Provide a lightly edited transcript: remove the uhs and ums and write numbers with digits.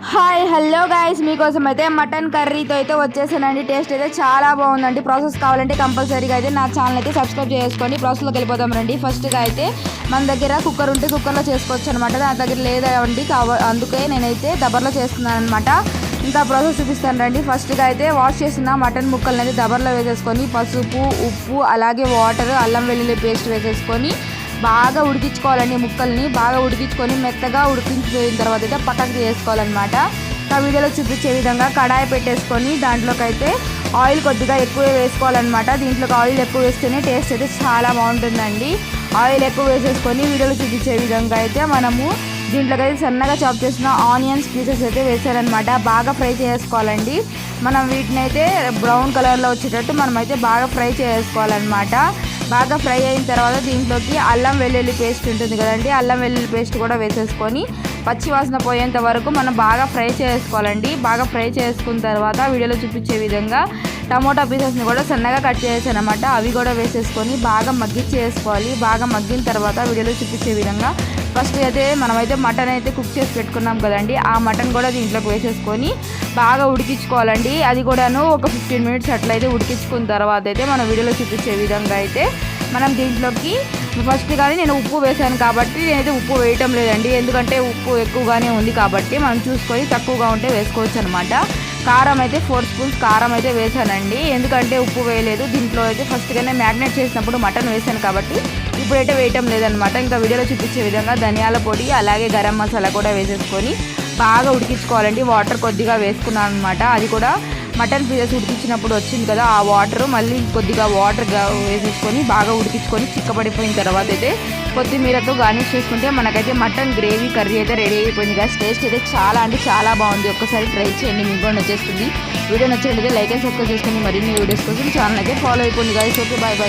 Hi hello guys, మీకోసం అయితే mutton కర్రీతో అయితే వచ్చేసానండి. టేస్ట్ అయితే చాలా బాగుందండి. ప్రాసెస్ కావాలంటే కంపల్సరీగా అయితే నా ఛానల్ అయితే సబ్స్క్రైబ్ చేసుకొని ప్రాసెస్లోకి వెళ్ళిపోతాం రండి. ఫస్ట్గా అయితే మన దగ్గర కుక్కర్ ఉంటే కుక్కర్లో చేసుకోవచ్చు అనమాట. నా దగ్గర లేదండి, అందుకే నేనైతే దబర్లో చేస్తున్నాను అనమాట. ఇంకా ప్రాసెస్ చూపిస్తాను రండి. ఫస్ట్గా అయితే వాష్ చేసిన మటన్ ముక్కలను అయితే దబర్లో వేసేసుకొని పసుపు, ఉప్పు, అలాగే వాటర్, అల్లం వెల్లుల్లి పేస్ట్ వేసేసుకొని బాగా ఉడికించుకోవాలండి. ముక్కల్ని బాగా ఉడికించుకొని మెత్తగా ఉడికించిన తర్వాత అయితే పక్కకు చేసుకోవాలన్నమాట. ఆ వీడియోలో చూపించే విధంగా కడాయి పెట్టేసుకొని దాంట్లోకి అయితే ఆయిల్ కొద్దిగా ఎక్కువ వేసుకోవాలన్నమాట. దీంట్లోకి ఆయిల్ ఎక్కువ వేస్తేనే టేస్ట్ అయితే చాలా బాగుంటుందండి. ఆయిల్ ఎక్కువ వేసేసుకొని వీడియోలో చూపించే విధంగా అయితే మనము దీంట్లోకి అయితే సన్నగా చాప్ చేసిన ఆనియన్స్ పీసెస్ అయితే వేసారనమాట. బాగా ఫ్రై చేసుకోవాలండి. మనం వీటిని అయితే బ్రౌన్ కలర్లో వచ్చేటట్టు మనమైతే బాగా ఫ్రై చేసుకోవాలన్నమాట. బాగా ఫ్రై అయిన తర్వాత దీంట్లోకి అల్లం వెల్లుల్లి పేస్ట్ ఉంటుంది కదండి, అల్లం వెల్లుల్లి పేస్ట్ కూడా వేసేసుకొని పచ్చివాసన పోయేంత వరకు మనం బాగా ఫ్రై చేసుకోవాలండి. బాగా ఫ్రై చేసుకున్న తర్వాత వీడియోలో చూపించే విధంగా టమోటా పీసెస్ని కూడా సన్నగా కట్ చేసాను అనమాట. అవి కూడా వేసేసుకొని బాగా మగ్గించేసుకోవాలి. బాగా మగ్గిన తర్వాత వీడియోలో చూపించే విధంగా ఫస్ట్ అయితే మనమైతే మటన్ అయితే కుక్ చేసి పెట్టుకున్నాం కదండి, ఆ మటన్ కూడా దీంట్లోకి వేసేసుకొని బాగా ఉడికించుకోవాలండి. అది కూడాను ఒక 15 మినిట్స్ అట్లయితే ఉడికించుకున్న తర్వాత అయితే మనం వీడియోలో చూపించే విధంగా అయితే మనం దీంట్లోకి ఫస్ట్ కానీ నేను ఉప్పు వేసాను కాబట్టి నేనైతే ఉప్పు వేయటం లేదండి. ఎందుకంటే ఉప్పు ఎక్కువగానే ఉంది కాబట్టి మనం చూసుకొని తక్కువగా ఉంటే వేసుకోవచ్చు అనమాట. కారం అయితే 4 స్పూన్స్ కారం అయితే వేసానండి. ఎందుకంటే ఉప్పు వేయలేదు దీంట్లో అయితే. ఫస్ట్గానే మ్యారినేట్ చేసినప్పుడు మటన్ వేసాను కాబట్టి ఇప్పుడైతే వేయటం లేదనమాట. ఇంకా వీడియోలో చూపించే విధంగా ధనియాల పొడి అలాగే గరం మసాలా కూడా వేసేసుకొని బాగా ఉడికించుకోవాలండి. వాటర్ కొద్దిగా వేసుకున్నాను అనమాట. అది కూడా మటన్ పీసెస్ ఉడికించినప్పుడు వచ్చింది కదా, ఆ వాటర్ మళ్ళీ కొద్దిగా వాటర్ వేసేసుకొని బాగా ఉడికించుకొని చిక్కబడిపోయిన తర్వాత అయితే కొత్తిమీరతో గార్నిష్ చేసుకుంటే మనకైతే మటన్ గ్రేవీ కర్రీ అయితే రెడీ అయిపోయింది కదా. టేస్ట్ అయితే చాలా అంటే చాలా బాగుంది. ఒక్కసారి ట్రై చేయండి, మీకు కూడా నచ్చేస్తుంది. వీడియో నచ్చినట్లయితే లైక్ అండ్ సబ్స్క్రైబ్ చేసుకొని మరిన్ని వీడియోస్ కోసం ఛానల్ అయితే ఫాలో అయిపోయింది కదా. Okay, bye bye.